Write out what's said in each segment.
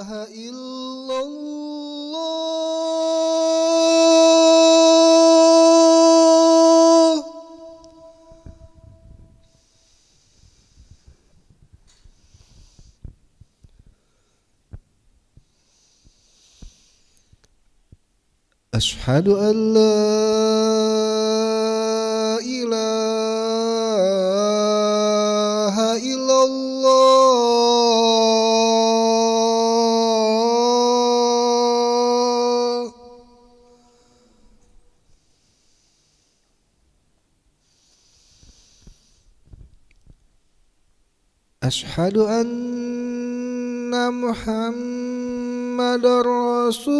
ilaha illallah. Asyhadu an la ilaha illallah. Asyhadu anna Muhammadar Rasulullah.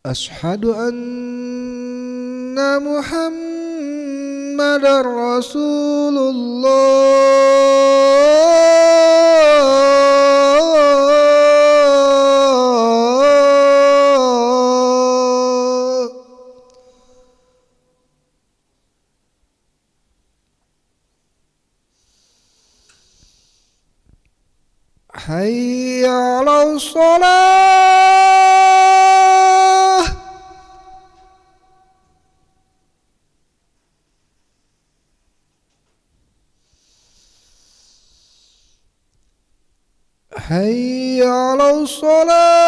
Asyhadu anna Muhammadar Rasulullah. Hayya 'alas shalah. Hayya 'alas shalah.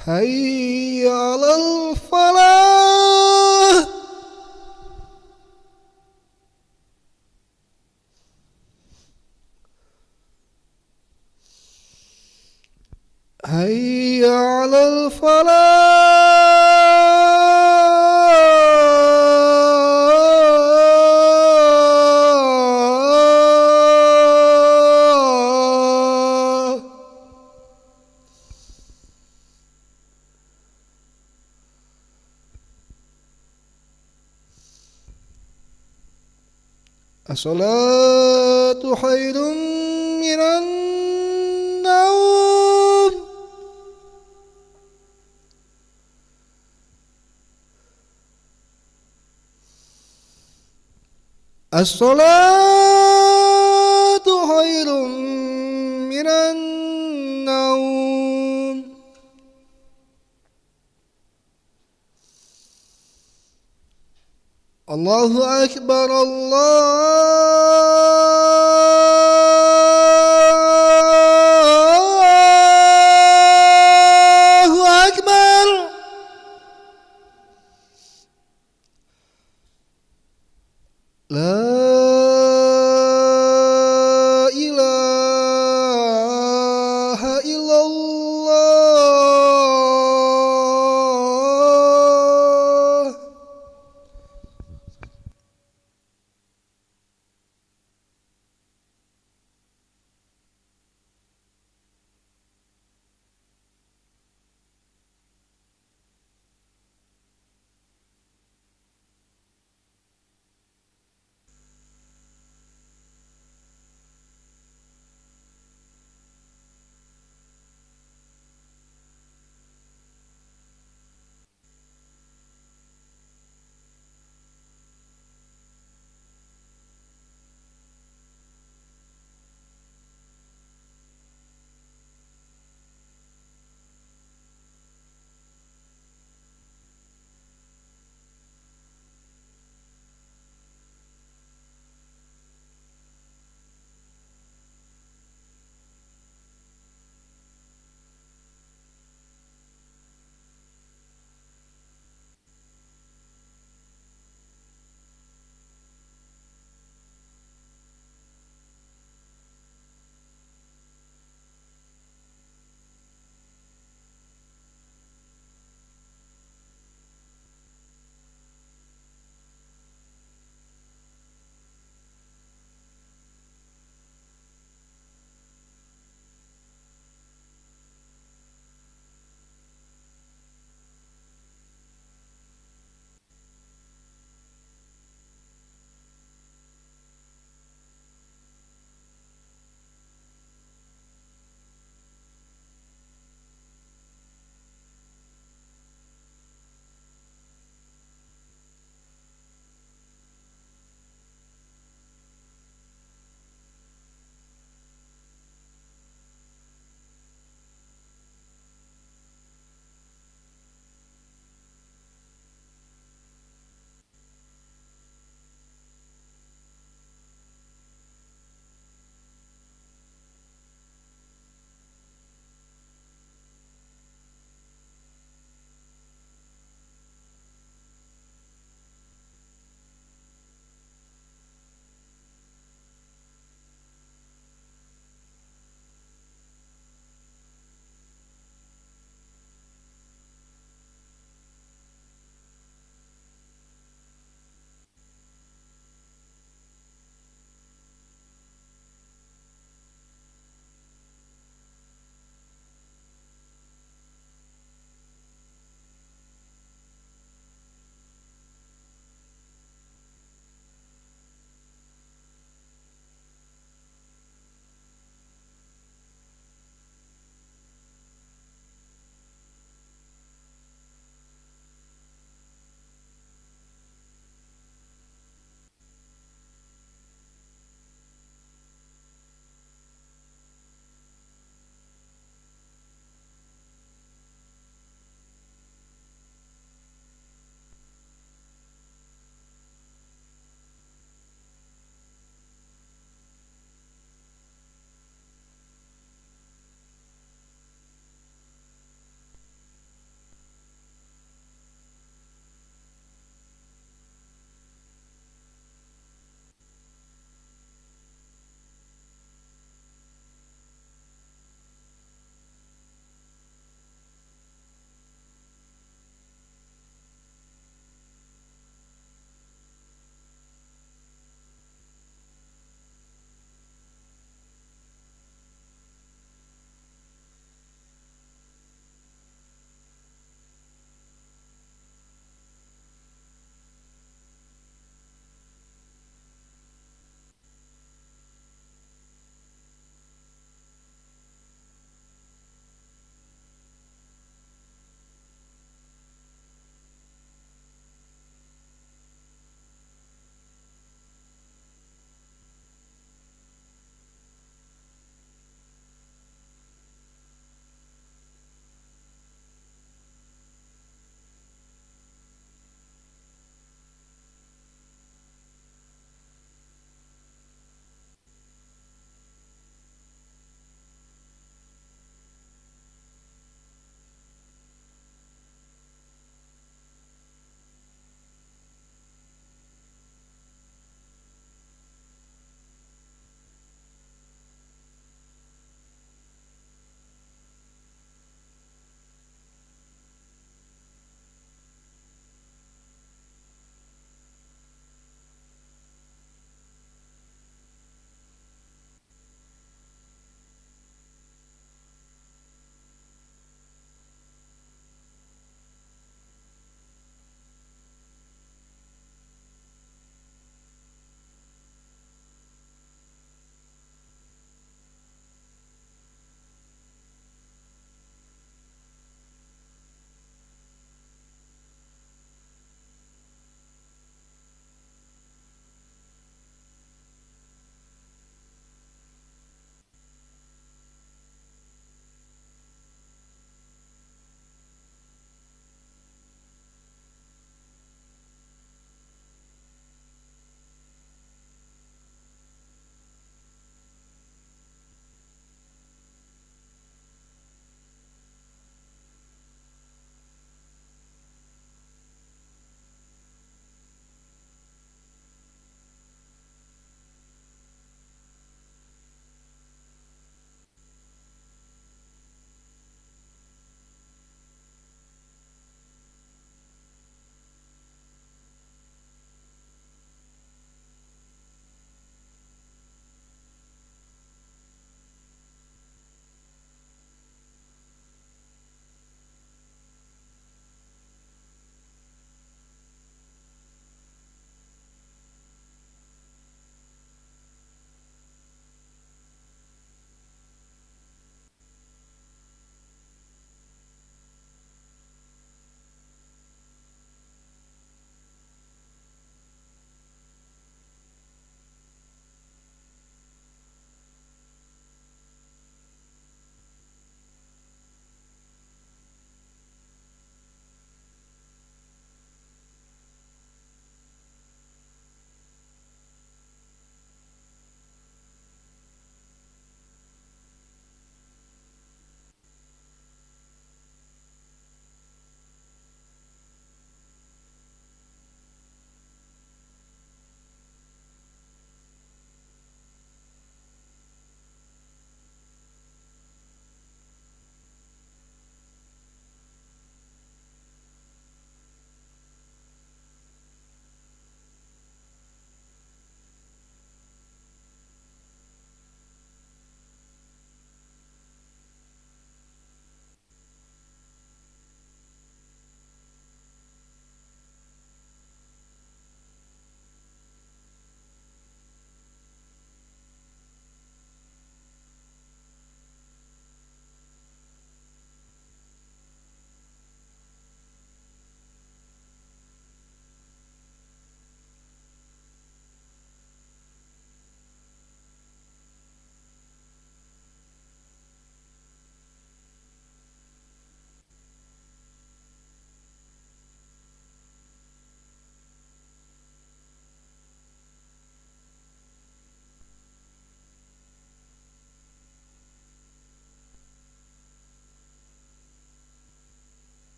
Hayya 'alal falah. Hayya 'alal falah. As-salatu khairun minan naum. As-salatu khairun minan naum. Allahu akbar, Allahu akbar. La ilaha illallah.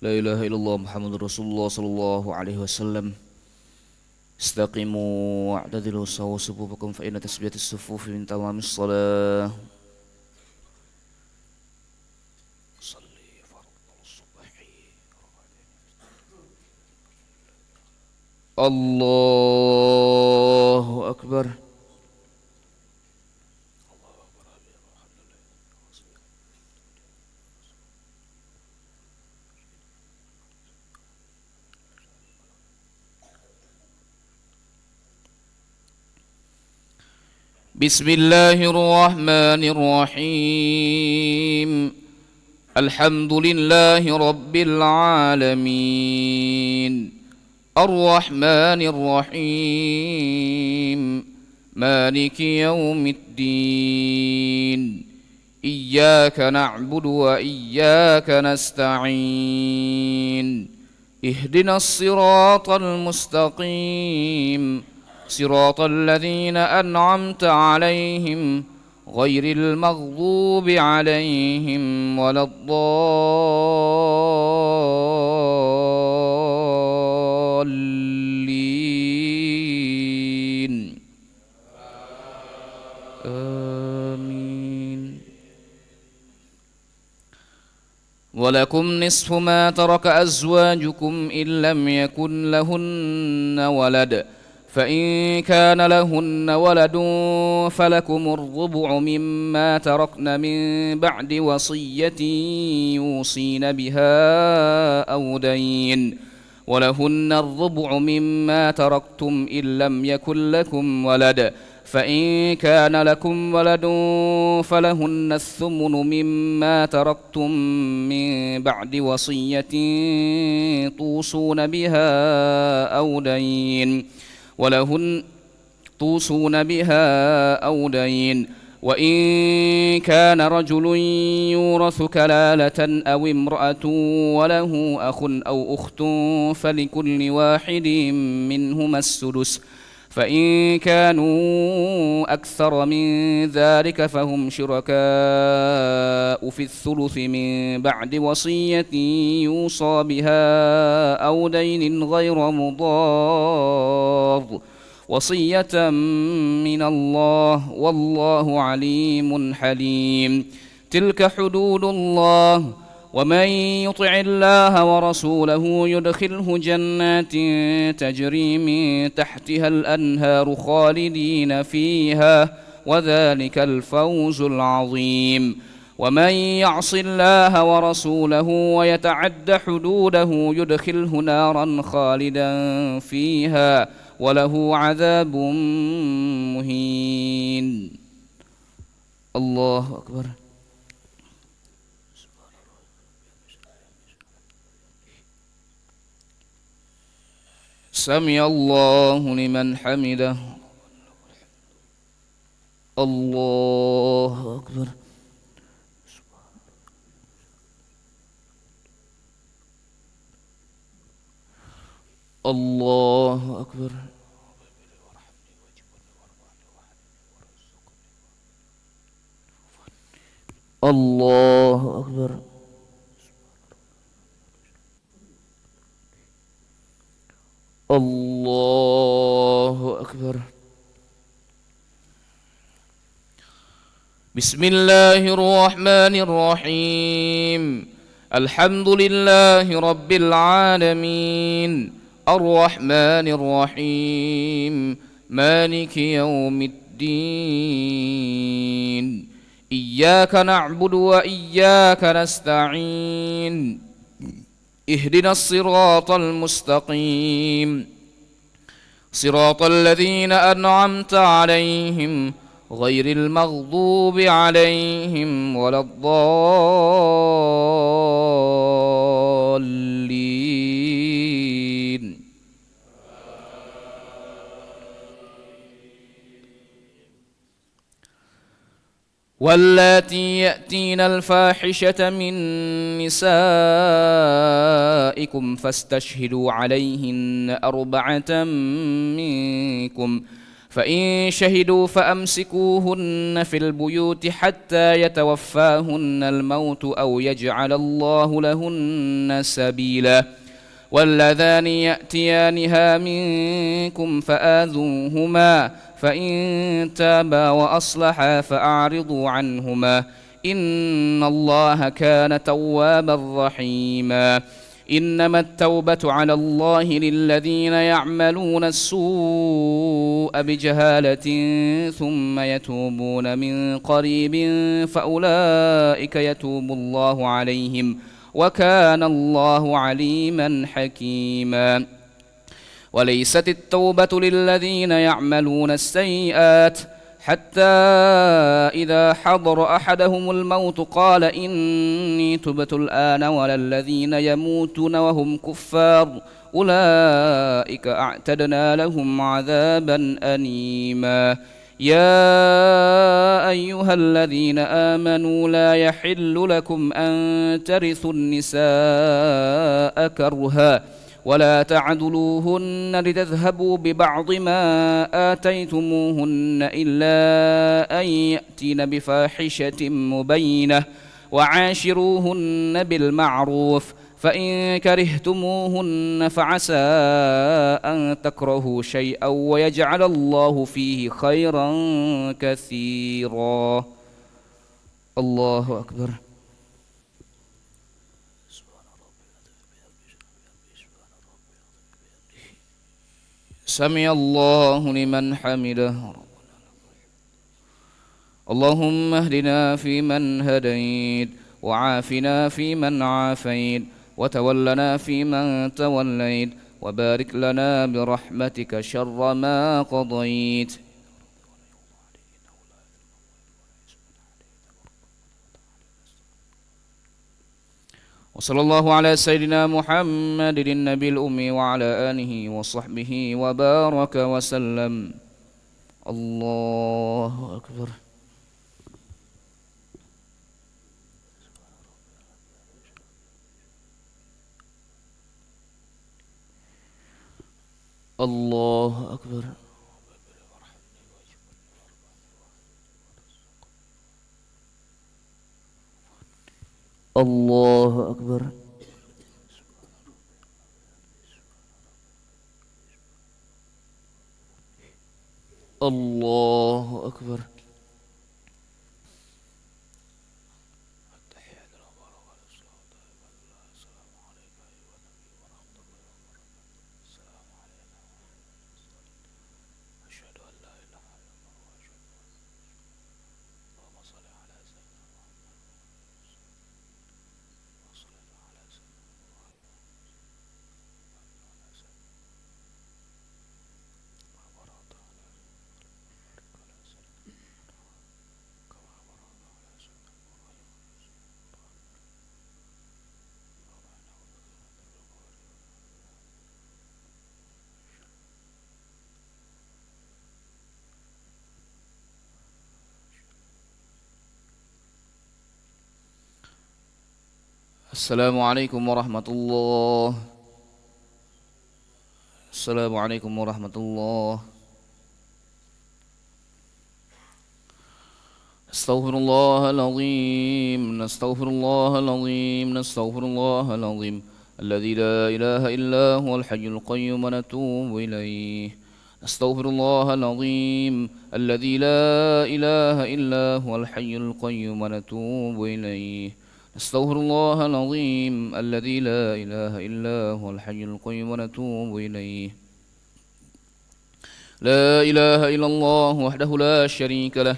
لا إله إلا الله محمد رسول الله صلى الله عليه وسلم. استقيموا واعتدلوا سووا صفوفكم فإن تسبية الصفوف من تمام الصلاة. صلي فرض الصبح. الله أكبر. بسم الله الرحمن الرحيم. الحمد لله رب العالمين الرحمن الرحيم مالك يوم الدين إياك نعبد وإياك نستعين اهدنا الصراط المستقيم صراط الذين أنعمت عليهم غير المغضوب عليهم ولا الضالين آمين. ولكم نصف ما ترك أزواجكم إن لم يكن لهن ولد فإن كان لهن ولد فلكم الربع مما تركن من بعد وصية يوصين بها أو دين ولهن الربع مما تركتم إن لم يكن لكم ولد فإن كان لكم ولد فلهن الثمن مما تركتم من بعد وصية توصون بها أو دين وإن كان رجل يورث كلالة أو امرأة وله أخ أو أخت فلكل واحد منهما السدس فإن كانوا أكثر من ذلك فهم شركاء في الثلث من بعد وصية يوصى بها أو دين غير مضار وصية من الله والله عليم حليم. تلك حدود الله ومن يطع الله ورسوله يدخله جنات تجري من تحتها الأنهار خالدين فيها وذلك الفوز العظيم. ومن يعص الله ورسوله ويتعد حدوده يدخله نارا خالدا فيها وله عذاب مهين. الله أكبر. سمع الله لمن حمده. الله أكبر. الله أكبر. الله أكبر. الله أكبر. بسم الله الرحمن الرحيم. الحمد لله رب العالمين الرحمن الرحيم مالك يوم الدين إياك نعبد وإياك نستعين اهدنا الصراط المستقيم صراط الذين أنعمت عليهم غير المغضوب عليهم ولا الضالين. واللاتي يأتين الفاحشة من نسائكم فاستشهدوا عليهن أربعة منكم فإن شهدوا فأمسكوهن في البيوت حتى يتوفاهن الموت أو يجعل الله لهن سبيلا واللذان يأتيانها منكم فآذوهما فإن تابا وأصلحا فأعرضوا عنهما إن الله كان توابا رحيما إنما التوبة على الله للذين يعملون السوء بجهالة ثم يتوبون من قريب فأولئك يتوب الله عليهم وكان الله عليما حكيما وليست التوبة للذين يعملون السيئات حتى إذا حضر أحدهم الموت قال إني تبت الآن ولا الذين يموتون وهم كفار أولئك أعتدنا لهم عذابا أليما يا أيها الذين آمنوا لا يحل لكم أن ترثوا النساء كرها ولا تعدلوهن لتذهبوا ببعض ما آتيتموهن إلا أن يأتين بفاحشة مبينة وعاشروهن بالمعروف فإن كرهتموهن فعسى أن تكرهوا شيئا ويجعل الله فيه خيرا كثيرا الله أكبر سمع الله لمن حمده اللهم اهدنا فيمن هديت وعافنا فيمن عافيت وتولنا فيمن توليت وبارك لنا برحمتك شر ما قضيت وصلى الله على سيدنا محمد النبي الأمي وعلى آله وصحبه وبارك وسلم الله أكبر الله أكبر الله أكبر الله أكبر السلام عليكم ورحمة الله السلام عليكم ورحمة الله استغفر الله العظيم نستغفر الله العظيم نستغفر الله العظيم الذي لا إله إلا هو الحي القيوم ونتوب إليه نستغفر الله العظيم الذي لا إله إلا هو الحي القيوم ونتوب إليه نستغفر الله العظيم الذي لا إله إلا هو الحي القيوم ونتوب إليه لا إله إلا الله وحده لا شريك له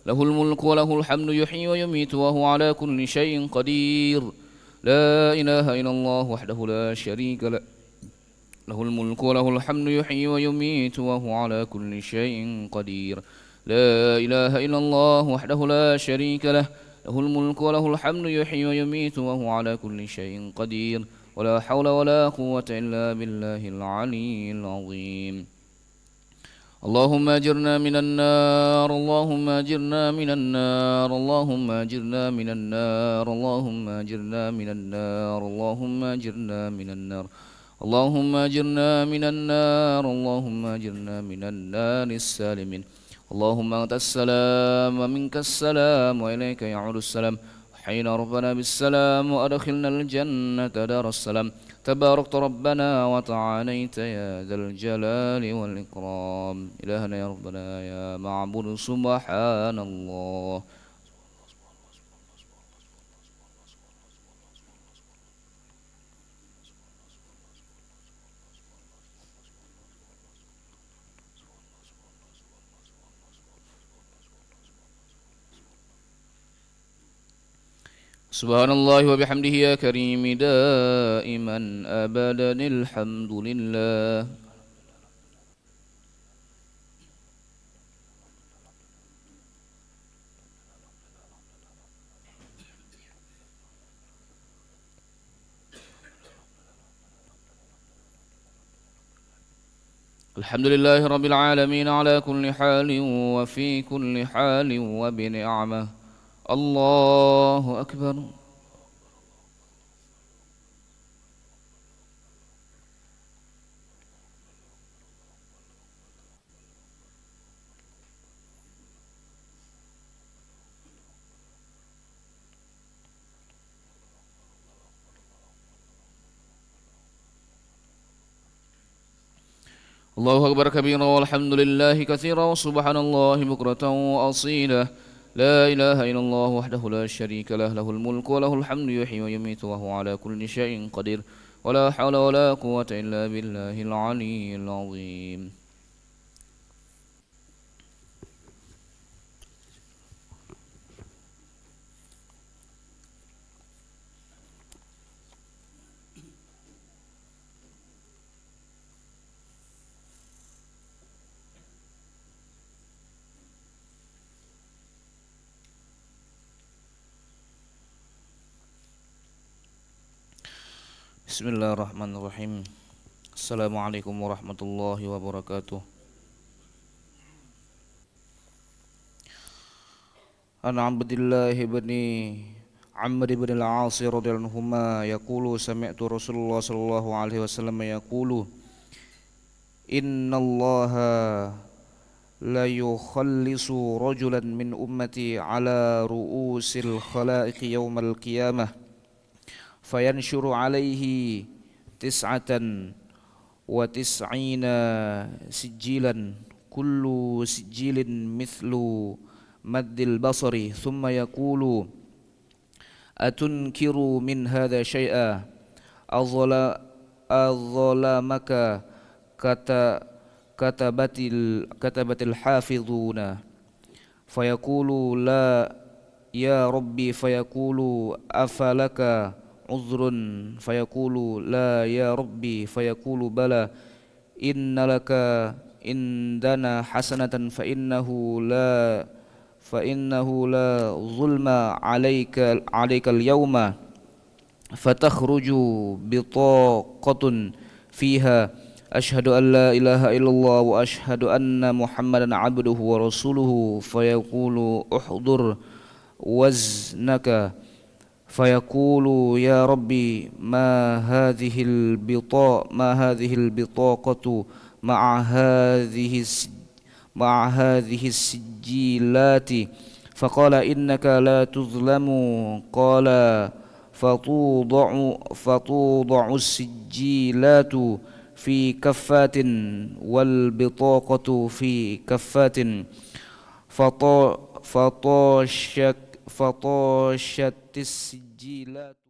له الملك وله الحمد يحيي ويميت وهو على كل شيء قدير لا إله إلا الله وحده لا شريك له له الملك وله الحمد يحيي ويميت وهو على كل شيء قدير لا إله إلا الله وحده لا شريك له له الملك وله الحمد يحيي ويميت وهو على كل شيء قدير ولا حول ولا قوة إلا بالله العلي العظيم اللهم أجرنا من النار اللهم أجرنا من النار اللهم أجرنا من النار اللهم أجرنا من النار اللهم أجرنا من النار اللهم أجرنا من النار اللهم أجرنا من النار السالمين اللهم أنت السلام ومنك السلام وإليك يعود السلام حين ربنا بالسلام وأدخلنا الجنة دار السلام تباركت ربنا وتعاليت يا ذا الجلال والإكرام إلهنا يا ربنا يا معبود سبحان الله. سبحان الله وبحمده يا كريم دائما أبدا الحمد لله. الحمد لله رب العالمين على كل حال وفي كل حال وبنعمة. الله أكبر. الله أكبر كبيرا والحمد لله كثيرا وسبحان الله بكرة وأصيلا. لا إله إلا الله وحده لا شريك له له الملك وله الحمد يحيي ويميت وهو على كل شيء قدير ولا حول ولا قوة إلا بالله العلي العظيم. Bismillahirrahmanirrahim. Assalamualaikum warahmatullahi wabarakatuh. An Abdillah bin Amr bin al-As radhiyallahu anhuma yaqulu sami'tu Rasulullah sallallahu alaihi wasallam yaqulu innallaha la yukhallisu rajulan min ummati ala ru'usil khalaiqi yawmal qiyamah fayanshuru alaihi tis'atan wa tis'ina sijjilan kullu sijjilin mithlu maddil basari thumma yaqulu atunkiru min hadha shay'a adzalamaka katabatil hafidhuna fayaqulu la ya rabbi fayaqulu afalaka uzrun fayaqulu la ya rabbi fayaqulu bala innalaka indana hasanatan fa innahu la zulma alayka al-yawma fatakhruju bitaqatun fiha ashhadu an la ilaha illallah wa ashhadu anna muhammadan abduhu wa rasuluhu fayaqulu uhdur waznaka فيقول يا ربي ما هذه البطاقة مع هذه السجيلات فقال إنك لا تظلم قال فتوضع السجيلات في كفات والبطاقة في كفات فطاشت السجيلات